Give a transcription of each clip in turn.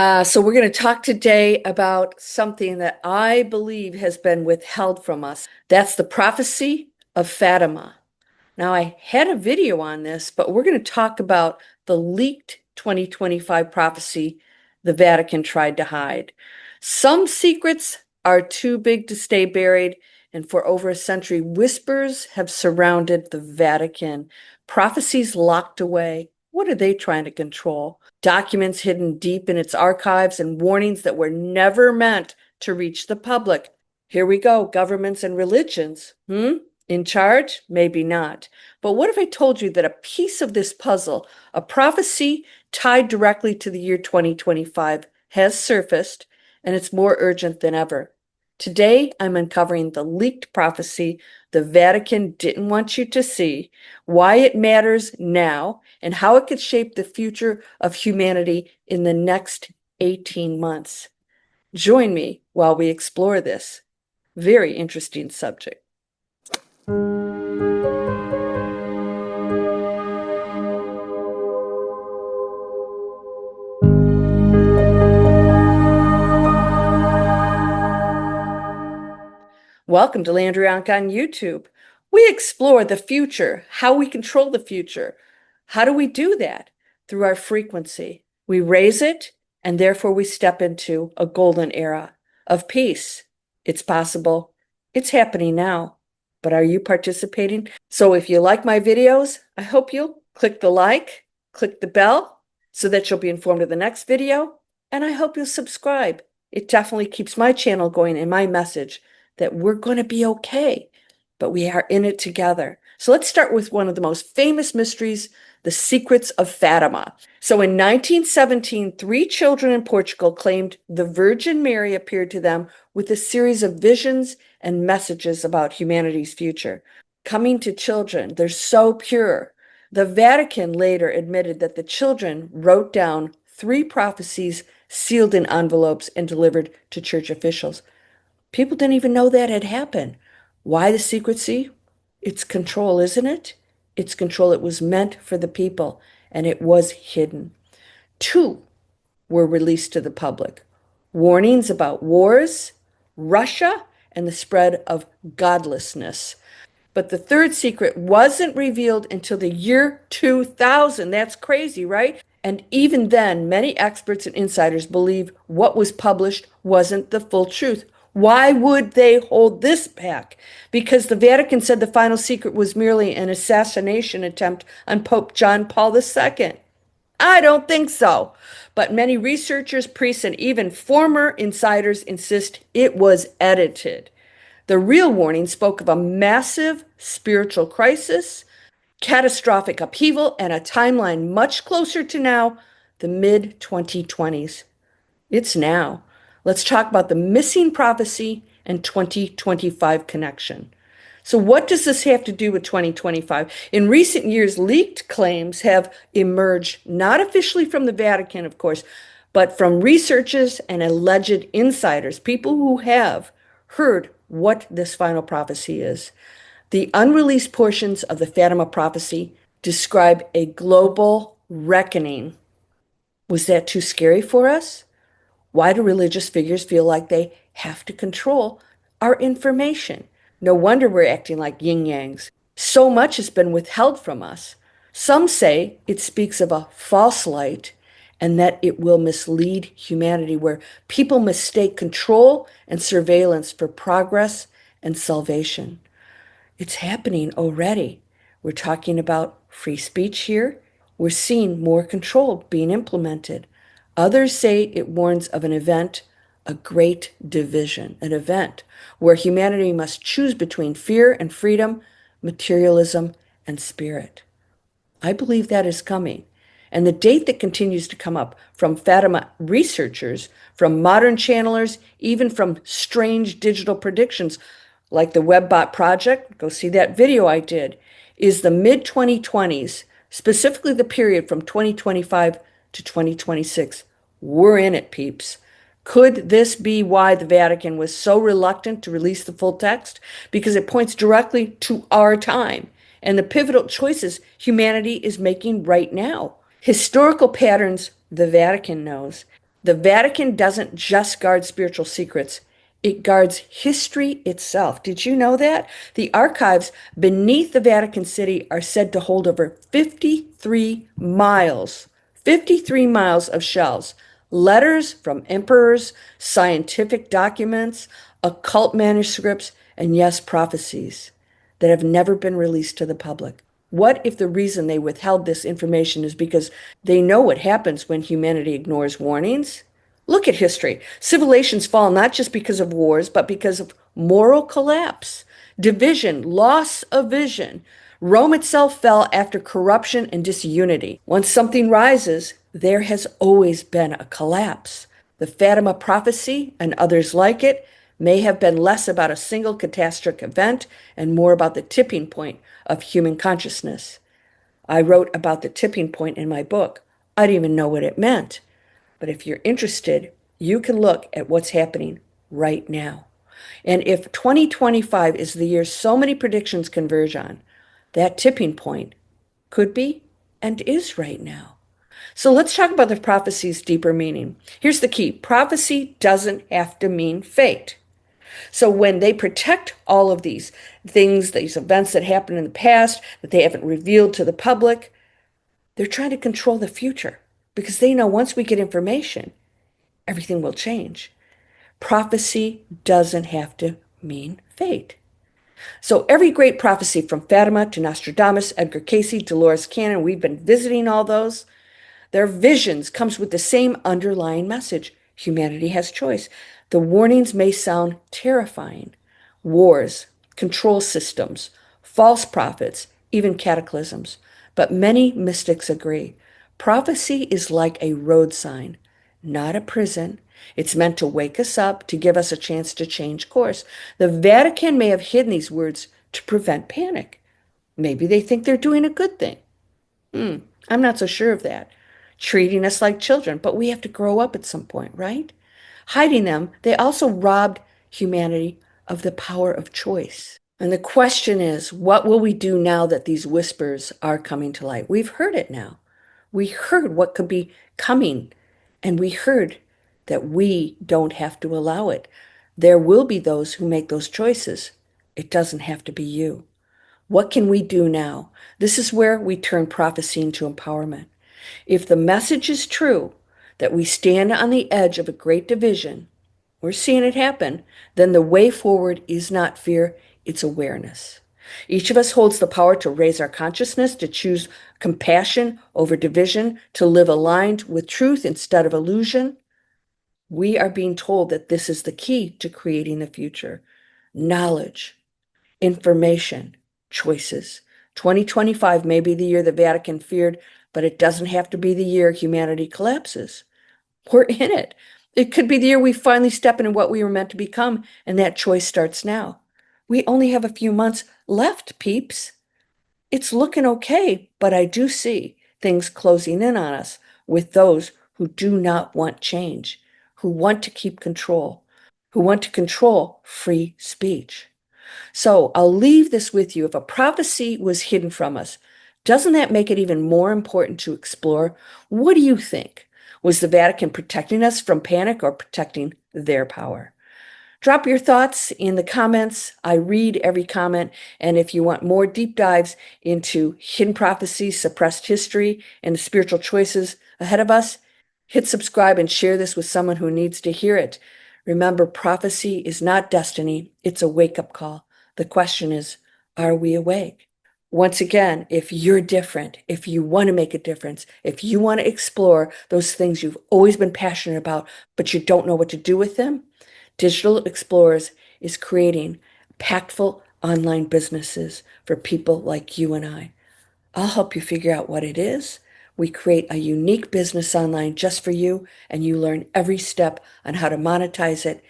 So we're going to talk today about something that I believe has been withheld from us. That's the prophecy of Fatima. Now, I had a video on this, but we're going to talk about the leaked 2025 prophecy the Vatican tried to hide. Some secrets are too big to stay buried, and for over a century, whispers have surrounded the Vatican. Prophecies locked away. What are they trying to control? Documents hidden deep in its archives and warnings that were never meant to reach the public. Here we go, governments and religions. In charge? Maybe not. But what if I told you that a piece of this puzzle, a prophecy tied directly to the year 2025, has surfaced, and it's more urgent than ever? Today, I'm uncovering the leaked prophecy the Vatican didn't want you to see, why it matters now, and how it could shape the future of humanity in the next 18 months. Join me while we explore this very interesting subject. Welcome to Landria Onkka on YouTube. We explore the future, how we control the future. How do we do that? Through our frequency. We raise it, and therefore we step into a golden era of peace. It's possible. It's happening now. But are you participating? So if you like my videos, I hope you'll click the like, click the bell, so that you'll be informed of the next video, and I hope you'll subscribe. It definitely keeps my channel going and my message that we're going to be okay, but we are in it together. So let's start with one of the most famous mysteries, the secrets of Fatima. So in 1917, 3 children in Portugal claimed the Virgin Mary appeared to them with a series of visions and messages about humanity's future. Coming to children, they're so pure. The Vatican later admitted that the children wrote down 3 prophecies sealed in envelopes and delivered to church officials. People didn't even know that had happened. Why the secrecy? It's control, isn't it? It's control. It was meant for the people, and it was hidden. 2 were released to the public. Warnings about wars, Russia, and the spread of godlessness. But the 3rd secret wasn't revealed until the year 2000. That's crazy, right? And even then, many experts and insiders believe what was published wasn't the full truth. Why would they hold this back? Because the Vatican said the final secret was merely an assassination attempt on Pope John Paul II. I don't think so. But many researchers, priests, and even former insiders insist it was edited. The real warning spoke of a massive spiritual crisis, catastrophic upheaval, and a timeline much closer to now, the mid-2020s. It's now. Let's talk about the missing prophecy and 2025 connection. So what does this have to do with 2025? In recent years, leaked claims have emerged, not officially from the Vatican, of course, but from researchers and alleged insiders, people who have heard what this final prophecy is. The unreleased portions of the Fatima prophecy describe a global reckoning. Was that too scary for us? Why do religious figures feel like they have to control our information? No wonder we're acting like yin-yangs. So much has been withheld from us. Some say it speaks of a false light and that it will mislead humanity, where people mistake control and surveillance for progress and salvation. It's happening already. We're talking about free speech here. We're seeing more control being implemented. Others say it warns of an event, a great division, an event where humanity must choose between fear and freedom, materialism and spirit. I believe that is coming. And the date that continues to come up from Fatima researchers, from modern channelers, even from strange digital predictions like the WebBot project, go see that video I did, is the mid-2020s, specifically the period from 2025 to 2026. We're in it, peeps. Could this be why the Vatican was so reluctant to release the full text? Because it points directly to our time and the pivotal choices humanity is making right now. Historical patterns the Vatican knows. The Vatican doesn't just guard spiritual secrets, it guards history itself. Did you know that? The archives beneath the Vatican City are said to hold over 53 miles of shelves, letters from emperors, scientific documents, occult manuscripts, and yes, prophecies that have never been released to the public. What if the reason they withheld this information is because they know what happens when humanity ignores warnings? Look at history. Civilizations fall not just because of wars, but because of moral collapse, division, loss of vision. Rome itself fell after corruption and disunity. Once something rises, there has always been a collapse. The Fatima prophecy and others like it may have been less about a single catastrophic event and more about the tipping point of human consciousness. I wrote about the tipping point in my book. I didn't even know what it meant. But if you're interested, you can look at what's happening right now. And if 2025 is the year so many predictions converge on, that tipping point could be and is right now. So let's talk about the prophecy's deeper meaning. Here's the key. Prophecy doesn't have to mean fate. So when they protect all of these things, these events that happened in the past that they haven't revealed to the public, they're trying to control the future because they know once we get information, everything will change. Prophecy doesn't have to mean fate. So every great prophecy from Fatima to Nostradamus, Edgar Cayce, Dolores Cannon, we've been visiting all those. Their visions comes with the same underlying message. Humanity has choice. The warnings may sound terrifying. Wars, control systems, false prophets, even cataclysms. But many mystics agree. Prophecy is like a road sign, not a prison. It's meant to wake us up, to give us a chance to change course. The Vatican may have hidden these words to prevent panic. Maybe they think they're doing a good thing. I'm not so sure of that. Treating us like children, but we have to grow up at some point, right? Hiding them, they also robbed humanity of the power of choice. And the question is, what will we do now that these whispers are coming to light? We've heard it now. We heard what could be coming, and we heard that we don't have to allow it. There will be those who make those choices. It doesn't have to be you. What can we do now? This is where we turn prophecy into empowerment. If the message is true, that we stand on the edge of a great division, we're seeing it happen, then the way forward is not fear, it's awareness. Each of us holds the power to raise our consciousness, to choose compassion over division, to live aligned with truth instead of illusion. We are being told that this is the key to creating the future. Knowledge, information, choices. 2025 may be the year the Vatican feared, but it doesn't have to be the year humanity collapses. We're in it. It could be the year we finally step into what we were meant to become, and that choice starts now. We only have a few months left, peeps. It's looking okay, but I do see things closing in on us with those who do not want change, who want to keep control, who want to control free speech. So I'll leave this with you. If a prophecy was hidden from us, doesn't that make it even more important to explore? What do you think? Was the Vatican protecting us from panic or protecting their power? Drop your thoughts in the comments. I read every comment. And if you want more deep dives into hidden prophecies, suppressed history, and the spiritual choices ahead of us, hit subscribe and share this with someone who needs to hear it. Remember, prophecy is not destiny. It's a wake-up call. The question is, are we awake? Once again, if you're different, if you want to make a difference, if you want to explore those things you've always been passionate about, but you don't know what to do with them, Digital Explorers is creating impactful online businesses for people like you and I. I'll help you figure out what it is. We create a unique business online just for you, and you learn every step on how to monetize it.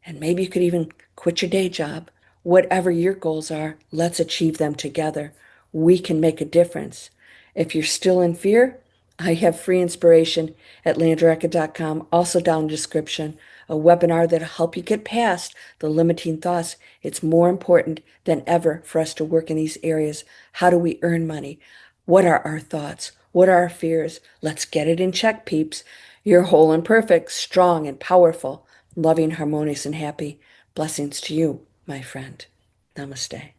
And maybe you could even quit your day job. Whatever your goals are, let's achieve them together. We can make a difference. If you're still in fear, I have free inspiration at landria.com, also down in the description, a webinar that'll help you get past the limiting thoughts. It's more important than ever for us to work in these areas. How do we earn money? What are our thoughts? What are our fears? Let's get it in check, peeps. You're whole and perfect, strong and powerful, loving, harmonious, and happy. Blessings to you, my friend. Namaste.